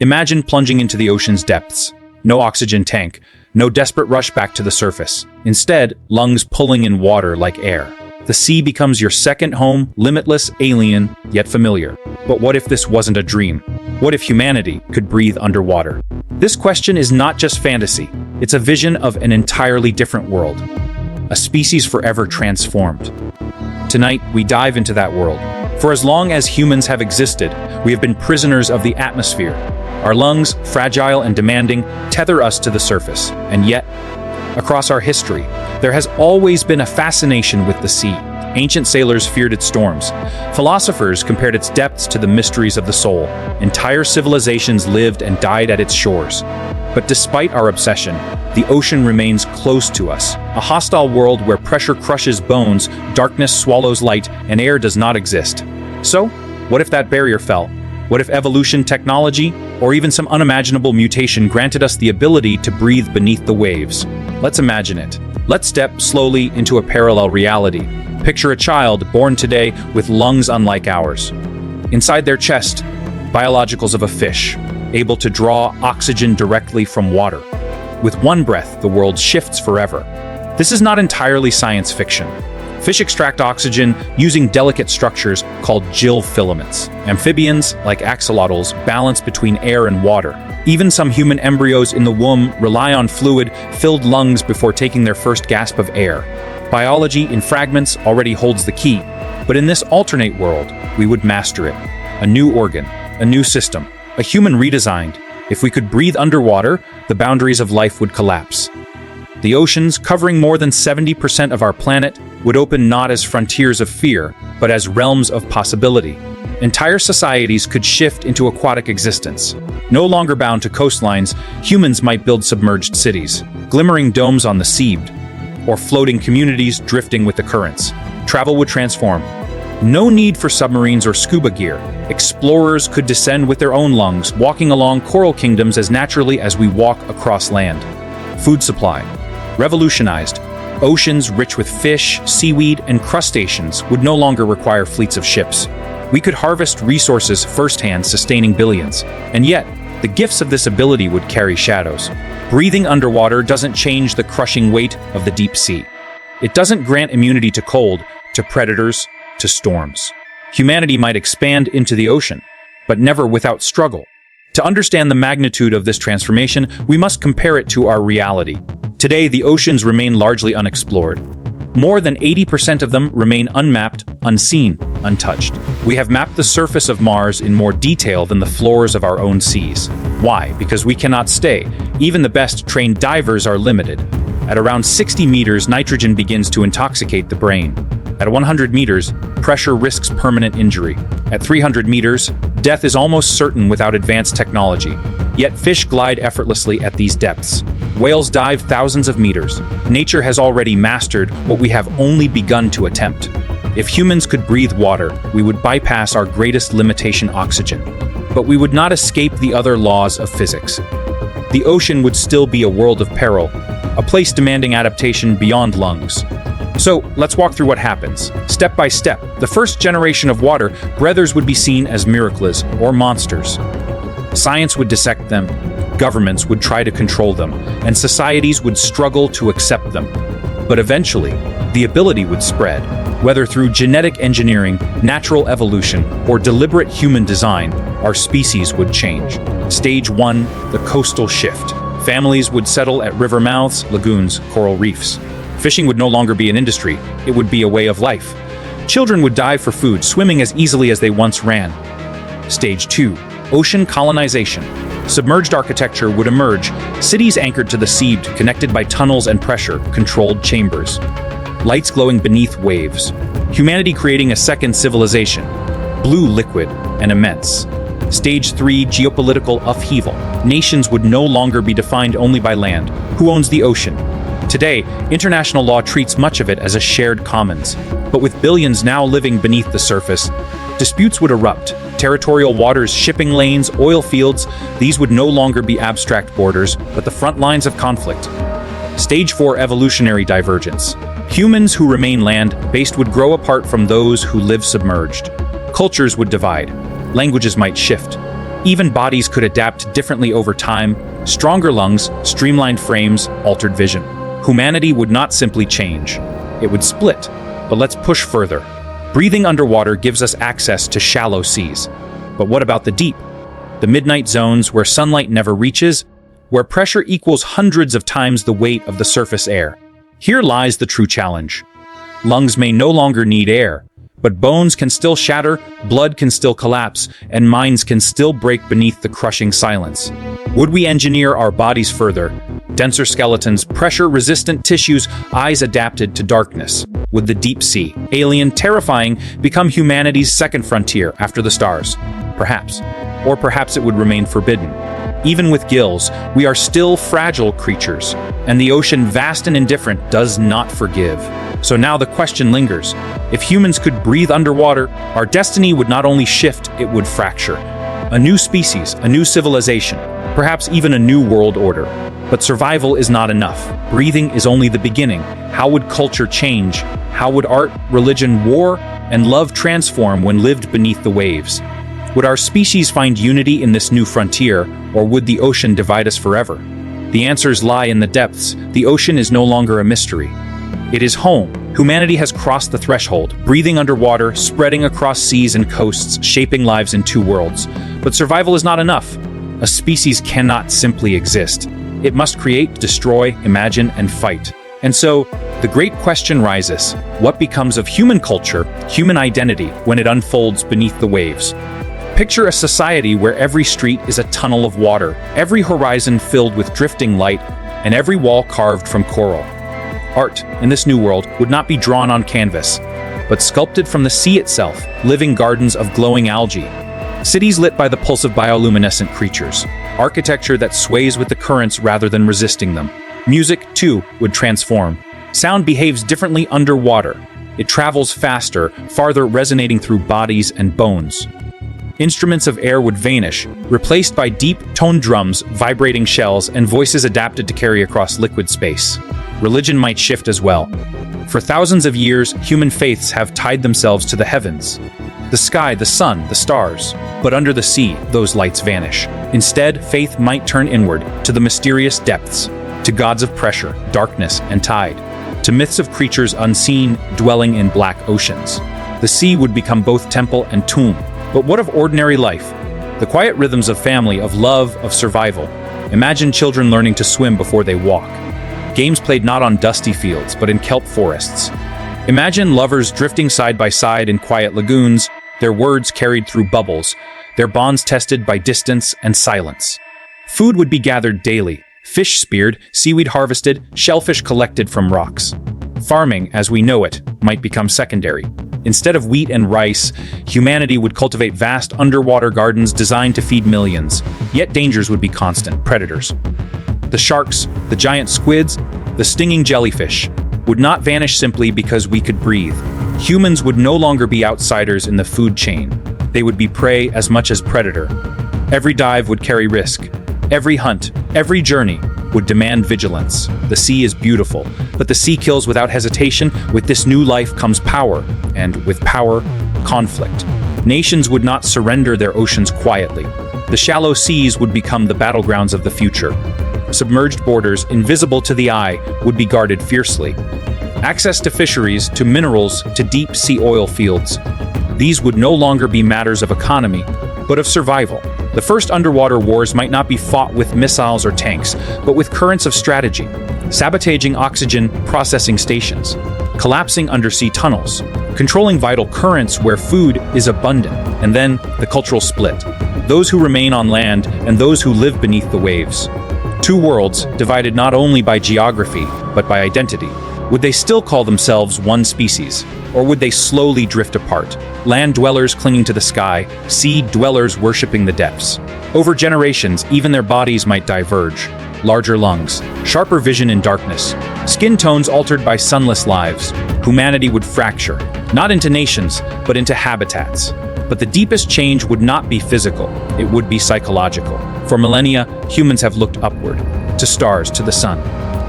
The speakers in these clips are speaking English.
Imagine plunging into the ocean's depths. No oxygen tank, no desperate rush back to the surface. Instead, lungs pulling in water like air. The sea becomes your second home, limitless, alien, yet familiar. But what if this wasn't a dream? What if humanity could breathe underwater? This question is not just fantasy. It's a vision of an entirely different world. A species forever transformed. Tonight, we dive into that world. For as long as humans have existed, we have been prisoners of the atmosphere. Our lungs, fragile and demanding, tether us to the surface. And yet, across our history, there has always been a fascination with the sea. Ancient sailors feared its storms. Philosophers compared its depths to the mysteries of the soul. Entire civilizations lived and died at its shores. But despite our obsession, the ocean remains close to us. A hostile world where pressure crushes bones, darkness swallows light, and air does not exist. So, what if that barrier fell? What if evolution, technology, or even some unimaginable mutation granted us the ability to breathe beneath the waves? Let's imagine it. Let's step slowly into a parallel reality. Picture a child born today with lungs unlike ours. Inside their chest, biologicals of a fish, able to draw oxygen directly from water. With one breath, the world shifts forever. This is not entirely science fiction. Fish extract oxygen using delicate structures called gill filaments. Amphibians, like axolotls, balance between air and water. Even some human embryos in the womb rely on fluid-filled lungs before taking their first gasp of air. Biology in fragments already holds the key, but in this alternate world, we would master it. A new organ, a new system, a human redesigned. If we could breathe underwater, the boundaries of life would collapse. The oceans, covering more than 70% of our planet, would open not as frontiers of fear, but as realms of possibility. Entire societies could shift into aquatic existence. No longer bound to coastlines, humans might build submerged cities, glimmering domes on the sea, or floating communities drifting with the currents. Travel would transform. No need for submarines or scuba gear. Explorers could descend with their own lungs, walking along coral kingdoms as naturally as we walk across land. Food supply. Revolutionized. Oceans rich with fish, seaweed, and crustaceans would no longer require fleets of ships. We could harvest resources firsthand, sustaining billions. And yet, the gifts of this ability would carry shadows. Breathing underwater doesn't change the crushing weight of the deep sea. It doesn't grant immunity to cold, to predators, to storms. Humanity might expand into the ocean, but never without struggle. To understand the magnitude of this transformation, we must compare it to our reality. Today, the oceans remain largely unexplored. More than 80% of them remain unmapped, unseen, untouched. We have mapped the surface of Mars in more detail than the floors of our own seas. Why? Because we cannot stay. Even the best trained divers are limited. At around 60 meters, nitrogen begins to intoxicate the brain. At 100 meters, pressure risks permanent injury. At 300 meters, death is almost certain without advanced technology. Yet fish glide effortlessly at these depths. Whales dive thousands of meters. Nature has already mastered what we have only begun to attempt. If humans could breathe water, we would bypass our greatest limitation, oxygen. But we would not escape the other laws of physics. The ocean would still be a world of peril, a place demanding adaptation beyond lungs. So, let's walk through what happens. Step by step, the first generation of water breathers would be seen as miracles or monsters. Science would dissect them, governments would try to control them, and societies would struggle to accept them. But eventually, the ability would spread. Whether through genetic engineering, natural evolution, or deliberate human design, our species would change. Stage 1, the coastal shift. Families would settle at river mouths, lagoons, coral reefs. Fishing would no longer be an industry, it would be a way of life. Children would dive for food, swimming as easily as they once ran. Stage 2, ocean colonization. Submerged architecture would emerge, cities anchored to the sea, connected by tunnels and pressure-controlled chambers. Lights glowing beneath waves. Humanity creating a second civilization. Blue liquid and immense. Stage 3, geopolitical upheaval. Nations would no longer be defined only by land. Who owns the ocean? Today, international law treats much of it as a shared commons. But with billions now living beneath the surface, disputes would erupt. Territorial waters, shipping lanes, oil fields, these would no longer be abstract borders, but the front lines of conflict. Stage 4, evolutionary divergence. Humans who remain land-based would grow apart from those who live submerged. Cultures would divide. Languages might shift. Even bodies could adapt differently over time: stronger lungs, streamlined frames, altered vision. Humanity would not simply change. It would split. But let's push further. Breathing underwater gives us access to shallow seas. But what about the deep? The midnight zones where sunlight never reaches, where pressure equals hundreds of times the weight of the surface air. Here lies the true challenge. Lungs may no longer need air, but bones can still shatter, blood can still collapse, and minds can still break beneath the crushing silence. Would we engineer our bodies further? Denser skeletons, pressure-resistant tissues, eyes adapted to darkness. Would the deep sea, alien, terrifying, become humanity's second frontier after the stars? Perhaps. Or perhaps it would remain forbidden. Even with gills, we are still fragile creatures, and the ocean, vast and indifferent, does not forgive. So now the question lingers. If humans could breathe underwater, our destiny would not only shift, it would fracture. A new species, a new civilization, perhaps even a new world order. But survival is not enough. Breathing is only the beginning. How would culture change? How would art, religion, war, and love transform when lived beneath the waves? Would our species find unity in this new frontier, or would the ocean divide us forever? The answers lie in the depths. The ocean is no longer a mystery. It is home. Humanity has crossed the threshold, breathing underwater, spreading across seas and coasts, shaping lives in two worlds. But survival is not enough. A species cannot simply exist. It must create, destroy, imagine, and fight. And so, the great question rises: what becomes of human culture, human identity, when it unfolds beneath the waves? Picture a society where every street is a tunnel of water, every horizon filled with drifting light, and every wall carved from coral. Art, in this new world, would not be drawn on canvas, but sculpted from the sea itself, living gardens of glowing algae. Cities lit by the pulse of bioluminescent creatures. Architecture that sways with the currents rather than resisting them. Music, too, would transform. Sound behaves differently underwater. It travels faster, farther, resonating through bodies and bones. Instruments of air would vanish, replaced by deep-toned drums, vibrating shells, and voices adapted to carry across liquid space. Religion might shift as well. For thousands of years, human faiths have tied themselves to the heavens. The sky, the sun, the stars. But under the sea, those lights vanish. Instead, faith might turn inward, to the mysterious depths, to gods of pressure, darkness, and tide, to myths of creatures unseen, dwelling in black oceans. The sea would become both temple and tomb. But what of ordinary life? The quiet rhythms of family, of love, of survival. Imagine children learning to swim before they walk. Games played not on dusty fields, but in kelp forests. Imagine lovers drifting side by side in quiet lagoons, their words carried through bubbles, their bonds tested by distance and silence. Food would be gathered daily, fish speared, seaweed harvested, shellfish collected from rocks. Farming, as we know it, might become secondary. Instead of wheat and rice, humanity would cultivate vast underwater gardens designed to feed millions. Yet dangers would be constant: predators. The sharks, the giant squids, the stinging jellyfish would not vanish simply because we could breathe. Humans would no longer be outsiders in the food chain. They would be prey as much as predator. Every dive would carry risk. Every hunt, every journey would demand vigilance. The sea is beautiful, but the sea kills without hesitation. With this new life comes power, and with power, conflict. Nations would not surrender their oceans quietly. The shallow seas would become the battlegrounds of the future. Submerged borders, invisible to the eye, would be guarded fiercely. Access to fisheries, to minerals, to deep sea oil fields. These would no longer be matters of economy, but of survival. The first underwater wars might not be fought with missiles or tanks, but with currents of strategy, sabotaging oxygen processing stations, collapsing undersea tunnels, controlling vital currents where food is abundant, and then the cultural split. Those who remain on land and those who live beneath the waves. Two worlds divided not only by geography, but by identity. Would they still call themselves one species? Or would they slowly drift apart? Land dwellers clinging to the sky, sea dwellers worshipping the depths. Over generations, even their bodies might diverge. Larger lungs, sharper vision in darkness, skin tones altered by sunless lives. Humanity would fracture, not into nations, but into habitats. But the deepest change would not be physical, it would be psychological. For millennia, humans have looked upward, to stars, to the sun,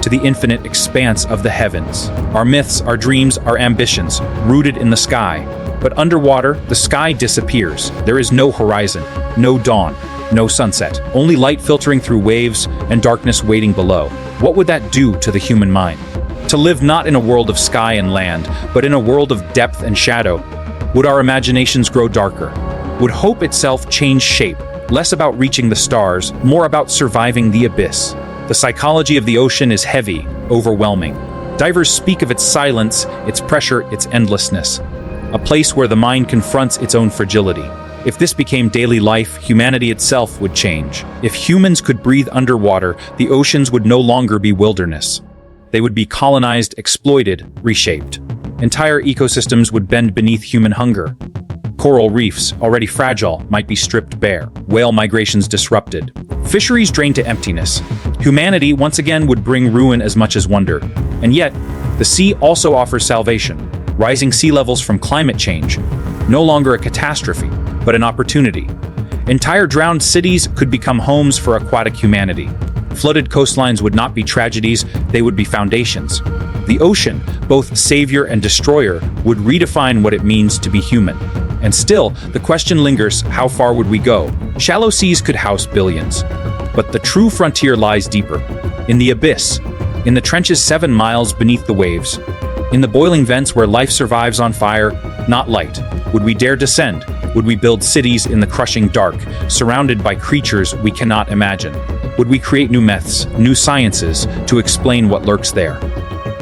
to the infinite expanse of the heavens. Our myths, our dreams, our ambitions, rooted in the sky. But underwater, the sky disappears. There is no horizon, no dawn. No sunset, only light filtering through waves and darkness waiting below. What would that do to the human mind? To live not in a world of sky and land, but in a world of depth and shadow. Would our imaginations grow darker? Would hope itself change shape, less about reaching the stars, more about surviving the abyss? The psychology of the ocean is heavy, overwhelming. Divers speak of its silence, its pressure, its endlessness. A place where the mind confronts its own fragility. If this became daily life, humanity itself would change. If humans could breathe underwater, the oceans would no longer be wilderness. They would be colonized, exploited, reshaped. Entire ecosystems would bend beneath human hunger. Coral reefs, already fragile, might be stripped bare. Whale migrations disrupted. Fisheries drained to emptiness. Humanity once again would bring ruin as much as wonder. And yet, the sea also offers salvation. Rising sea levels from climate change. No longer a catastrophe, but an opportunity. Entire drowned cities could become homes for aquatic humanity. Flooded coastlines would not be tragedies, they would be foundations. The ocean, both savior and destroyer, would redefine what it means to be human. And still, the question lingers, how far would we go? Shallow seas could house billions. But the true frontier lies deeper. In the abyss. In the trenches 7 miles beneath the waves. In the boiling vents where life survives on fire, not light. Would we dare descend? Would we build cities in the crushing dark, surrounded by creatures we cannot imagine? Would we create new myths, new sciences, to explain what lurks there?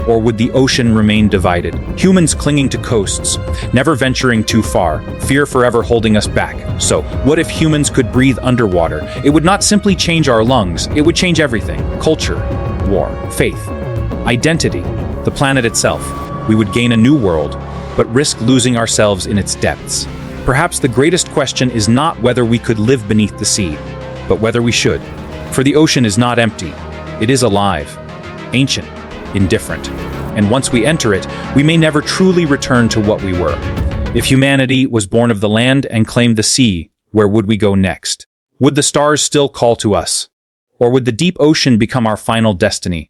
Or would the ocean remain divided? Humans clinging to coasts, never venturing too far, fear forever holding us back. So, what if humans could breathe underwater? It would not simply change our lungs, it would change everything. Culture, war, faith, identity, the planet itself. We would gain a new world, but risk losing ourselves in its depths. Perhaps the greatest question is not whether we could live beneath the sea, but whether we should. For the ocean is not empty. It is alive, ancient, indifferent. And once we enter it, we may never truly return to what we were. If humanity was born of the land and claimed the sea, where would we go next? Would the stars still call to us? Or would the deep ocean become our final destiny?